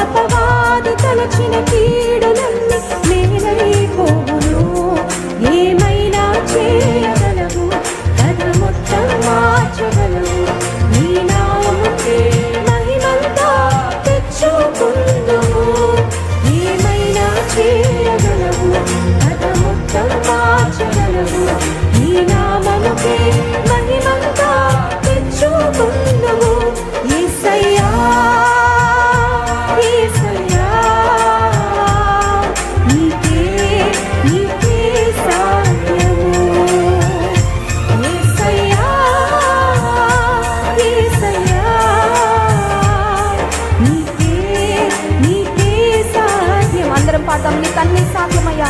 అపవాది తలచిన కీడులన్నీ మేలైపోవును. ఏమైనా చేయగలవు, కథ మొత్తం మార్చగలవు. నీ నామముకే మహిమంతా తెచ్చుకుందుము. ఏమైనా చేయగలవు, కథ మొత్తం మార్చగలవు. నీ నామముకే మహిమంతా తెచ్చుకుందుము. యేసయ్యా పాడదాం. నీకన్నీ సాధ్యమయ్యా.